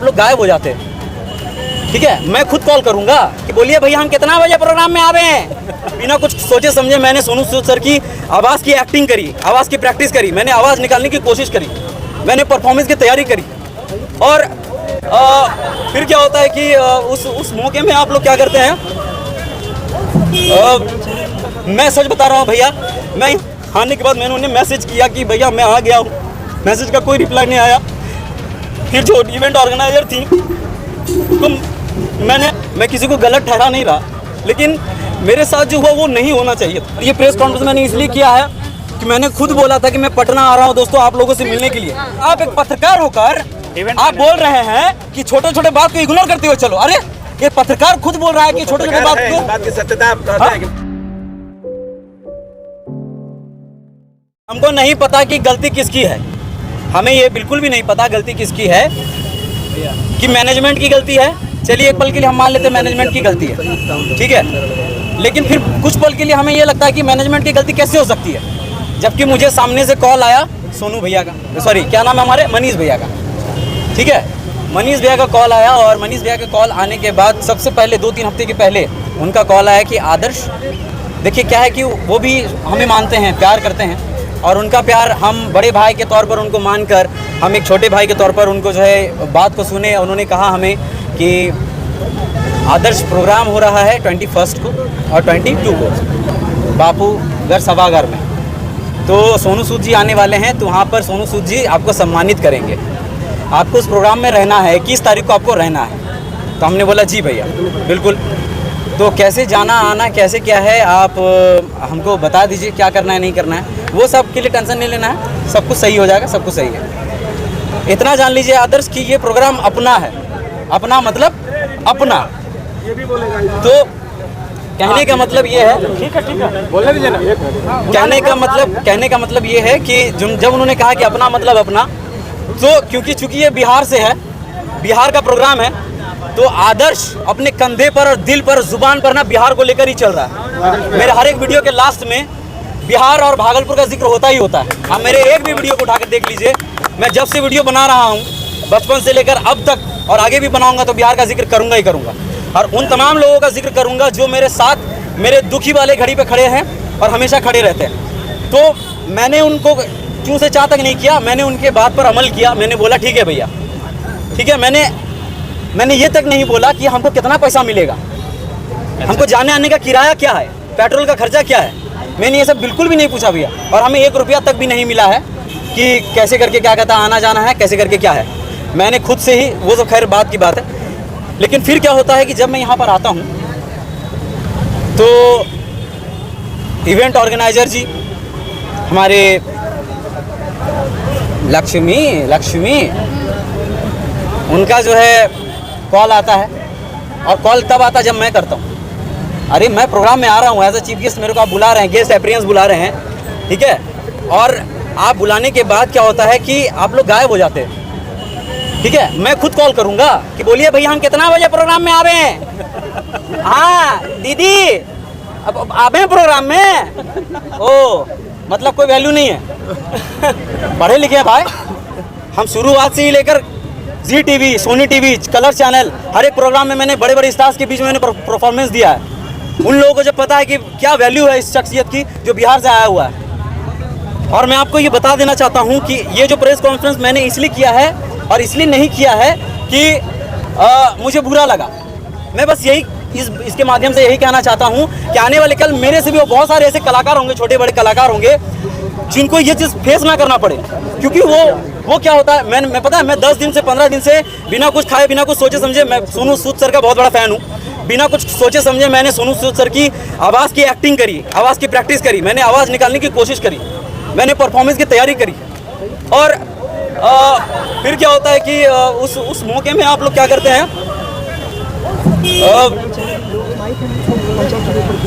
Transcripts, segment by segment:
आप लोग गायब हो जाते हैं। ठीक है, मैं खुद कॉल करूंगा कि बोलिए भैया हम कितना बजे प्रोग्राम में आवे हैं। बिना कुछ सोचे समझे मैंने सोनू सूद सर की आवाज़ की एक्टिंग करी, आवाज़ की प्रैक्टिस करी, मैंने आवाज़ निकालने की कोशिश करी, मैंने परफॉर्मेंस की तैयारी करी। और फिर क्या होता है कि उस मौके में आप लोग क्या करते हैं। मैं सच बता रहा हूँ भैया, मैं आने के बाद मैंने उन्हें मैसेज किया कि भैया मैं आ गया हूँ, मैसेज का कोई रिप्लाई नहीं आया। फिर जो इवेंट ऑर्गेनाइजर थी तो मैं किसी को गलत ठहरा नहीं रहा, लेकिन मेरे साथ जो हुआ वो नहीं होना चाहिए। ये प्रेस कॉन्फ्रेंस मैंने इसलिए किया है कि मैंने खुद बोला था कि मैं पटना आ रहा हूँ दोस्तों आप लोगों से मिलने के लिए। आप एक पत्रकार होकर आप बोल रहे हैं कि छोटे छोटे बात को इग्नोर करते हुए चलो। अरे ये पत्रकार खुद बोल रहा है कि छोटे छोटे बात की सत्यता आप कहते हैं। हमको नहीं पता कि गलती किसकी है, हमें ये बिल्कुल भी नहीं पता गलती किसकी है, कि मैनेजमेंट की गलती है। चलिए एक पल के लिए हम मान लेते हैं मैनेजमेंट की गलती है, ठीक है, लेकिन फिर कुछ पल के लिए हमें ये लगता है कि मैनेजमेंट की गलती कैसे हो सकती है, जबकि मुझे सामने से कॉल आया सोनू भैया का, सॉरी क्या नाम है हमारे, मनीष भैया का। ठीक है, मनीष भैया का कॉल आया और मनीष भैया का कॉल आने के बाद सबसे पहले 2-3 हफ्ते के पहले उनका कॉल आया कि आदर्श देखिए क्या है कि वो भी हमें मानते हैं, प्यार करते हैं, और उनका प्यार हम बड़े भाई के तौर पर उनको मानकर हम एक छोटे भाई के तौर पर उनको जो है बात को सुने। उन्होंने कहा हमें कि आदर्श प्रोग्राम हो रहा है 21 को और 22 को बापू घर सभागार में, तो सोनू सूद जी आने वाले हैं, तो वहाँ पर सोनू सूद जी आपको सम्मानित करेंगे, आपको उस प्रोग्राम में रहना है, 21 तारीख को आपको रहना है। तो हमने बोला जी भैया बिल्कुल। तो कैसे जाना आना कैसे क्या है आप हमको बता दीजिए, क्या करना है नहीं करना है, वो सब के लिए टेंशन नहीं लेना है, सब कुछ सही हो जाएगा, सब कुछ सही है। इतना जान लीजिए आदर्श कि ये प्रोग्राम अपना है, अपना मतलब अपना, ये भी बोलेगा। तो कहने का मतलब ये है, ठीक है बोलने दीजिए ना। कहने का मतलब ये है कि जब उन्होंने कहा कि अपना मतलब अपना, तो चूंकि ये बिहार से है, बिहार का प्रोग्राम है, तो आदर्श अपने कंधे पर और दिल पर जुबान पर ना बिहार को लेकर ही चल रहा है। मेरे हर एक वीडियो के लास्ट में बिहार और भागलपुर का जिक्र होता ही होता है। आप मेरे एक भी वीडियो को उठा कर देख लीजिए, मैं जब से वीडियो बना रहा हूँ बचपन से लेकर अब तक और आगे भी बनाऊंगा तो बिहार का जिक्र करूंगा ही करूंगा, और उन तमाम लोगों का जिक्र करूंगा जो मेरे साथ मेरे दुखी वाले घड़ी पे खड़े हैं और हमेशा खड़े रहते हैं। तो मैंने उनको क्यों से चाह तक नहीं किया, मैंने उनके बात पर अमल किया। मैंने बोला ठीक है भैया, ठीक है। मैंने ये तक नहीं बोला कि हमको कितना पैसा मिलेगा, हमको जाने आने का किराया क्या है, पेट्रोल का खर्चा क्या है, मैंने ये सब बिल्कुल भी नहीं पूछा भैया। और हमें 1 रुपया तक भी नहीं मिला है कि कैसे करके क्या कहता आना जाना है, कैसे करके क्या है, मैंने खुद से ही, वो तो खैर बात की बात है। लेकिन फिर क्या होता है कि जब मैं यहाँ पर आता हूँ तो इवेंट ऑर्गेनाइजर जी हमारे लक्ष्मी उनका जो है कॉल आता है, और कॉल तब आता जब मैं करता हूँ। अरे मैं प्रोग्राम में आ रहा हूँ एज अ चीफ गेस्ट, मेरे को आप बुला रहे हैं, गेस्ट अपीयरेंस बुला रहे हैं, ठीक है, और आप बुलाने के बाद क्या होता है कि आप लोग गायब हो जाते हैं। ठीक है, मैं खुद कॉल करूँगा कि बोलिए भैया हम कितना बजे प्रोग्राम में आवे हैं। हाँ दीदी अब आवे प्रोग्राम में, ओ मतलब कोई वैल्यू नहीं है। पढ़े लिखे हैं भाई, हम शुरुआत से ही लेकर Zee TV, Sony TV, colour channel, हर एक प्रोग्राम में मैंने बड़े बड़े स्टार्स के बीच में मैंने परफॉर्मेंस दिया है। उन लोगों को जब पता है कि क्या वैल्यू है इस शख्सियत की जो बिहार से आया हुआ है। और मैं आपको ये बता देना चाहता हूँ कि ये जो प्रेस कॉन्फ्रेंस मैंने इसलिए किया है और इसलिए नहीं किया है कि मुझे बुरा लगा। मैं बस यही इसके माध्यम से यही कहना चाहता हूँ कि आने वाले कल मेरे से भी बहुत सारे ऐसे कलाकार होंगे, छोटे बड़े कलाकार होंगे जिनको ये चीज़ फेस ना करना पड़े। क्योंकि वो क्या होता है, मैं पता है, मैं 10 दिन से 15 दिन से बिना कुछ खाए बिना कुछ सोचे समझे, मैं सोनू सूद सर का बहुत बड़ा फ़ैन हूँ, बिना कुछ सोचे समझे मैंने सोनू सूद सर की आवाज़ की एक्टिंग करी, आवाज़ की प्रैक्टिस करी, मैंने आवाज़ निकालने की कोशिश करी, मैंने परफॉर्मेंस की तैयारी करी। और फिर क्या होता है कि उस मौके में आप लोग क्या करते हैं,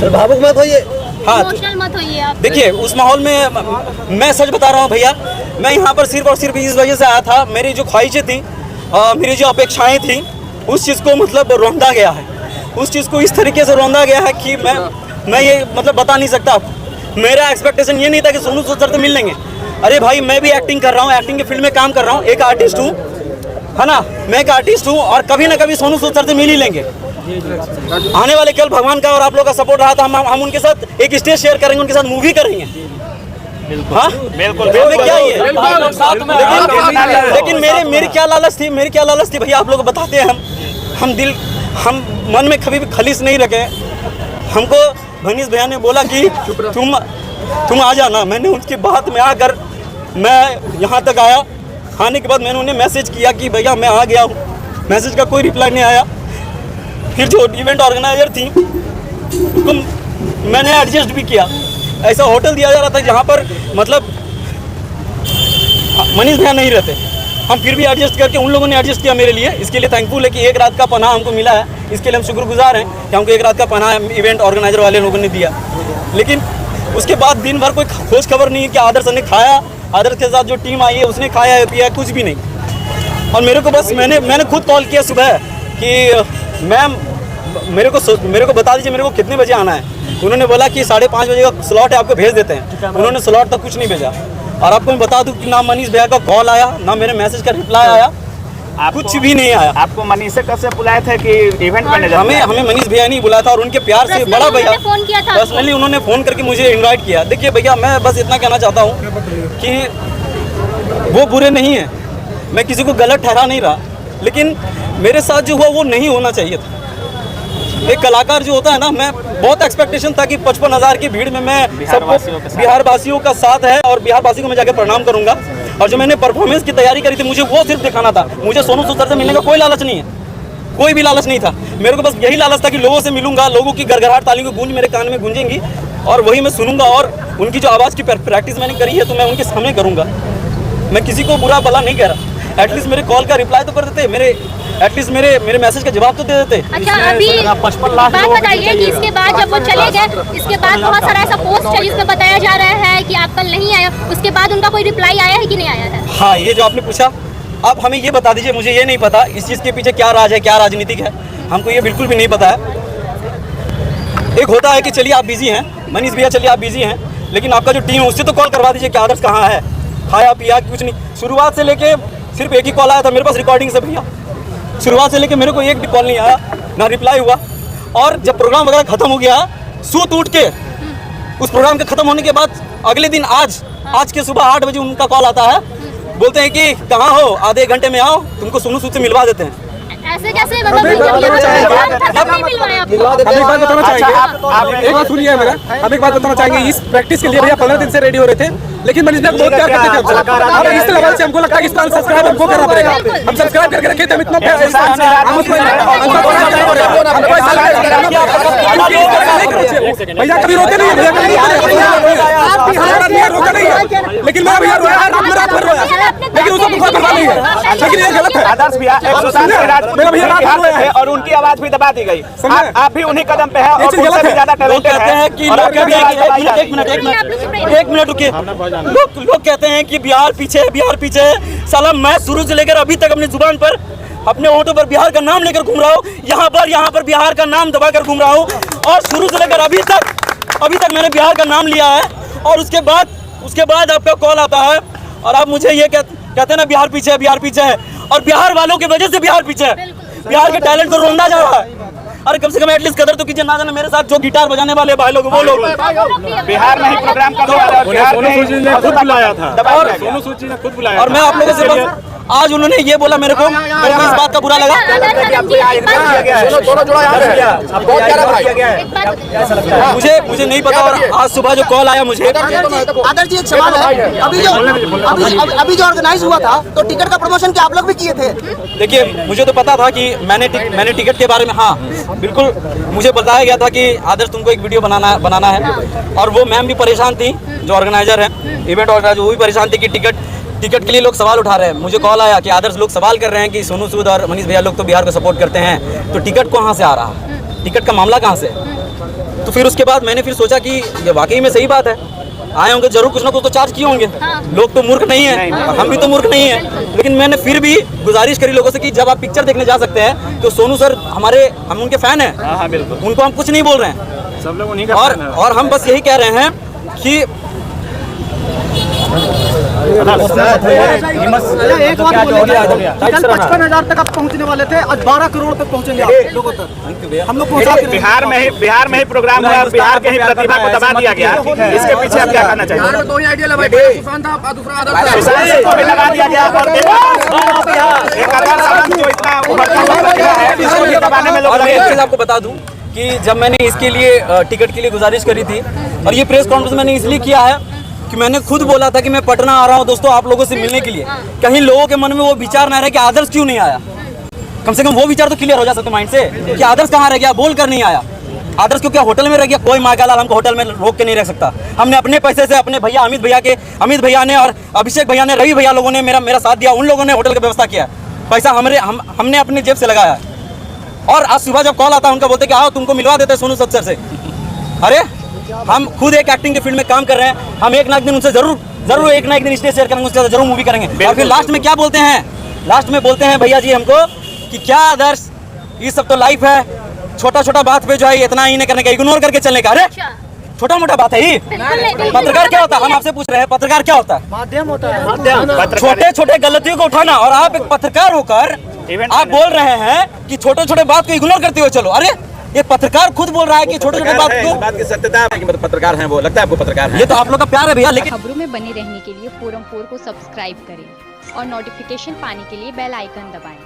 सर भावुक मत होइए, हाँ मत होइए आप। देखिए उस माहौल में मैं सच बता रहा हूँ भैया, मैं यहाँ पर सिर्फ और सिर्फ इस वजह से आया था, मेरी जो ख्वाहिशें थी, मेरी जो अपेक्षाएं थी, उस चीज़ को मतलब रौंदा गया है, उस चीज़ को इस तरीके से रौंदा गया है कि मैं ये मतलब बता नहीं सकता। मेरा एक्सपेक्टेशन ये नहीं था कि सोनू सूद सर से मिल लेंगे। अरे भाई मैं भी एक्टिंग कर रहा हूँ, एक्टिंग के फील्ड में काम कर रहा हूँ, एक आर्टिस्ट हूँ, है ना। मैं एक आर्टिस्ट हूँ और कभी ना कभी सोनू सूद सर से मिल ही लेंगे। आने वाले कल भगवान का और आप लोगों का सपोर्ट रहा था, हम उनके साथ एक स्टेज शेयर करेंगे, उनके साथ मूवी करेंगे। हाँ बिल्कुल क्या ही है, लेकिन मेरी क्या लालच थी भैया, आप लोग बताते हैं। हम मन में कभी भी खलीस नहीं रखे। हमको मनीष भैया ने बोला कि तुम आ जाना। मैंने उसकी बात में आकर मैं यहाँ तक आया। आने के बाद मैंने उन्हें मैसेज किया कि भैया मैं आ गया हूँ। मैसेज का कोई रिप्लाई नहीं आया। फिर जो इवेंट ऑर्गेनाइजर थी उनको मैंने एडजस्ट भी किया। ऐसा होटल दिया जा रहा था जहाँ पर मतलब मनीष भैया नहीं रहते, हम फिर भी एडजस्ट करके उन लोगों ने एडजस्ट किया मेरे लिए। इसके लिए थैंकफुल है कि एक रात का पनाह हमको मिला है। इसके लिए हम शुक्रगुजार हैं कि हमको एक रात का पनाह इवेंट ऑर्गेनाइजर वाले लोगों ने दिया। लेकिन उसके बाद दिन भर कोई खोज खबर नहीं है कि आदर्श ने खाया, आदर्श के साथ जो टीम आई है उसने खाया है पिया, कुछ भी नहीं। और मेरे को बस मैंने खुद कॉल किया सुबह कि मैम मेरे को बता दीजिए मेरे को कितने बजे आना है। उन्होंने बोला कि 5:30 बजे का स्लॉट है, आपको भेज देते हैं। उन्होंने स्लॉट तक कुछ नहीं भेजा। और आपको मैं बता दूं कि ना मनीष भैया का कॉल आया, ना मेरे मैसेज का रिप्लाई आया, कुछ भी नहीं आया। आपको मनीष से कब से बुलाए थे कि इवेंट मैनेजर? हमें मनीष भैया नहीं बुलाया था, और उनके प्यार से बड़ा भैया पर्सनली उन्होंने फ़ोन करके मुझे इन्वाइट किया। देखिए भैया, मैं बस इतना कहना चाहता हूँ कि वो बुरे नहीं हैं, मैं किसी को गलत ठहरा नहीं रहा, लेकिन मेरे साथ जो हुआ वो नहीं होना चाहिए था। एक कलाकार जो होता है ना, मैं बहुत एक्सपेक्टेशन था कि 55,000 की भीड़ में मैं सबको बिहार वासियों का साथ है और बिहार वासियों को मैं जाकर प्रणाम करूंगा। और जो मैंने परफॉर्मेंस की तैयारी करी थी, मुझे वो सिर्फ दिखाना था। मुझे सोनू सूद सर से मिलने का कोई लालच नहीं है, कोई भी लालच नहीं था। मेरे को बस यही लालच था कि लोगों से मिलूंगा, लोगों की गड़गड़ाहट तालियों की गूंज मेरे कान में गूंजेंगी और वही मैं सुनूंगा। और उनकी जो आवाज़ की प्रैक्टिस मैंने करी है तो मैं उनके सामने करूँगा। मैं किसी को बुरा भला नहीं कह रहा। एटलीस्ट मेरे कॉल का रिप्लाई तो कर देते, एटलीस्ट मेरे मैसेज का जवाब तो दे देते। अच्छा, अभी 55 लाख बात बताइए कि इसके बाद जब वो चले गए, इसके बाद बहुत सारा ऐसा पोस्ट है जिसमें बताया जा रहा है कि आप कल नहीं आए, उसके बाद उनका कोई रिप्लाई आया है कि नहीं आया है? हाँ, ये जो आपने पूछा, आप हमें ये बता दीजिए। मुझे ये नहीं पता इस चीज़ के पीछे क्या राज है, क्या राजनीतिक है, हमको ये बिल्कुल भी नहीं पता है। एक होता है कि चलिए आप बिजी हैं, मनीष भैया चलिए आप बिजी हैं, लेकिन आपका जो टीम है उससे तो कॉल करवा दीजिए कि आदर्श कहाँ है, खाया पिया, कुछ नहीं। शुरुआत से लेके सिर्फ एक ही कॉल आया था मेरे पास रिकॉर्डिंग से भैया। शुरुआत से लेके मेरे को एक भी कॉल नहीं आया, ना रिप्लाई हुआ। और जब प्रोग्राम वगैरह खत्म हो गया, सूत उठ के उस प्रोग्राम के खत्म होने के बाद अगले दिन आज के सुबह 8 बजे उनका कॉल आता है। बोलते हैं कि कहाँ हो, आधे घंटे में आओ, तुमको सोनू सूद से मिलवा देते हैं। ऐसे कैसे मतलब एक बात सुनिए मेरा, हम एक बात बताना चाहेंगे। इस प्रैक्टिस के लिए भैया 15 दिन से रेडी हो रहे थे, लेकिन मनीष बहुत प्यार करते थे हमसे। इस लेवल से हमको लगता है कि इसका सब्सक्राइब हमको करना पड़ेगा। हम सब्सक्राइब करके रखे थे, हम इतना प्यार भैया कभी रोते नहीं, भैया रोते नहीं है, लेकिन मेरा भैया रोया, रात भर रोया, लेकिन उसको मुखा करवा नहीं है, लेकिन ये गलत है। आदर्श भैया मेरा भैया रात रोया है और उनकी आवाज भी दबा दी गई। आप भी उन्हीं कदम पे है और उनसे भी ज्यादा टैलेंटेड है। एक मिनट रुकिए। लोग कहते हैं कि बिहार पीछे है, बिहार पीछे है। साला मैं शुरू से लेकर अभी तक अपनी जुबान पर, अपने ऑटो पर बिहार का नाम लेकर घूम रहा हूँ, यहाँ पर बिहार का नाम दबाकर घूम रहा हूँ। और शुरू से लेकर अभी तक मैंने बिहार का नाम लिया है। और उसके बाद आपका कॉल आता है और आप मुझे ये कहते हैं ना बिहार पीछे है। और बिहार वालों की वजह से बिहार पीछे है। बिहार के टैलेंट को रोंदा जा रहा है। अरे कम से कम एटलीस्ट कदर तो कीजिए। ना जाने मेरे साथ जो गिटार बजाने वाले भाई लोग, वो लोग बिहार में ही प्रोग्राम करने वाले, सोनू सूद जी ने खुद बुलाया था, और सोनू सूद जी ने खुद बुलाया। और मैं आप लोगों से बस आज उन्होंने ये बोला, मेरे को इस बात का बुरा लगा। मुझे नहीं पता। और आज सुबह जो कॉल आया मुझे, आदर्श जी एक सवाल है, अभी जो ऑर्गेनाइज हुआ था तो टिकट का प्रमोशन क्या आप लोग भी किए थे? देखिए मुझे तो पता था कि मैंने टिकट के बारे में, हाँ बिल्कुल मुझे बताया गया था कि आदर्श तुमको एक वीडियो बनाना है। और वो मैम भी परेशान थी, जो ऑर्गेनाइजर है, इवेंट ऑर्गेनाइजर, वो भी परेशान थी कि टिकट के लिए लोग सवाल उठा रहे हैं। मुझे कॉल आया कि आदर्श लोग सवाल कर रहे हैं कि सोनू सूद और मनीष भैया लोग तो बिहार को सपोर्ट करते हैं, तो टिकट कहाँ से आ रहा है, टिकट का मामला कहाँ से? तो फिर उसके बाद मैंने फिर सोचा कि ये वाकई में सही बात है, आए होंगे जरूर, कुछ ना कुछ तो चार्ज किए होंगे। लोग तो मूर्ख नहीं है, हम भी तो मूर्ख नहीं है। लेकिन मैंने फिर भी गुजारिश करी लोगों से कि जब आप पिक्चर देखने जा सकते हैं तो सोनू सर हम उनके फैन हैं, उनको हम कुछ नहीं बोल रहे हैं, सब लोग उन्हीं का और हम बस यही कह रहे हैं कि एक बात बोले, कल 55,000 तक आप पहुंचने वाले थे, आज 12 करोड़ तक पहुंचेंगे आप लोगों तक। हम लोग पहुंचा के बिहार में ही प्रोग्राम हुआ, बिहार के ही प्रतिभा को दबा दिया गया। इसके पीछे आप क्या कहना चाहिए? दो ही आइडिया लगा, सुशांत था, दूसरा आदर्श था। सुशांत को भी दबा दिया गया और एक आदर्श सावंत जो इतना उभरता हुआ प्रतिभा है, इसको भी दबाने में लोग और लगे एक हैं। चीज आपको बता दूं कि जब मैंने इसके लिए टिकट के लिए गुजारिश करी थी, और ये प्रेस कॉन्फ्रेंस मैंने इसलिए किया है कि मैंने खुद बोला था कि मैं पटना आ रहा हूं दोस्तों आप लोगों से मिलने के लिए। कहीं लोगों के मन में वो विचार ना रहे कि आदर्श क्यों नहीं आया, कम से कम वो विचार तो क्लियर हो जा सकता माइंड से कि आदर्श कहाँ रह गया, बोल कर नहीं आया। आदर्श क्यों क्या होटल में रह गया? कोई माकालाल हमको होटल में रोक के नहीं रख सकता। हमने अपने पैसे से अपने भैया अमित भैया ने और अभिषेक भैया ने, रवि भैया लोगों ने मेरा साथ दिया, उन लोगों ने होटल की व्यवस्था किया। पैसा हमने अपनी जेब से लगाया। और आज सुबह जब कॉल आता है उनका बोलते कि आओ तुमको मिलवा देते सोनू सर से। अरे हम खुद एक एक्टिंग के फील्ड में काम कर रहे हैं, हम एक ना एक दिन उनसे जरूर एक ना एक दिन स्टेज शेयर करेंगे, उसके साथ जरूर मूवी करेंगे। और फिर लास्ट में क्या बोलते हैं? लास्ट में बोलते हैं भैया जी हमको कि क्या आदर्श ये सब तो लाइफ है, छोटा बात पे जो है इतना ही नहीं करने का, इग्नोर करके चलने का। अरे छोटा मोटा बात है ये? पत्रकार क्या होता है? हम आपसे पूछ रहे हैं पत्रकार क्या होता है? माध्यम होता है। छोटे गलतियों को उठाना। और आप एक पत्रकार होकर आप बोल रहे हैं कि छोटे बात को इग्नोर करते हुए चलो। अरे ये पत्रकार खुद बोल रहा है कि छोटे बात को, बात की सत्यता है कि पत्रकार हैं वो, लगता है आपको पत्रकार है? ये तो आप लोग का प्यार है भैया। लेकिन खबरों में बने रहने के लिए फोरम 4 को सब्सक्राइब करें और नोटिफिकेशन पाने के लिए बेल आइकन दबाएं।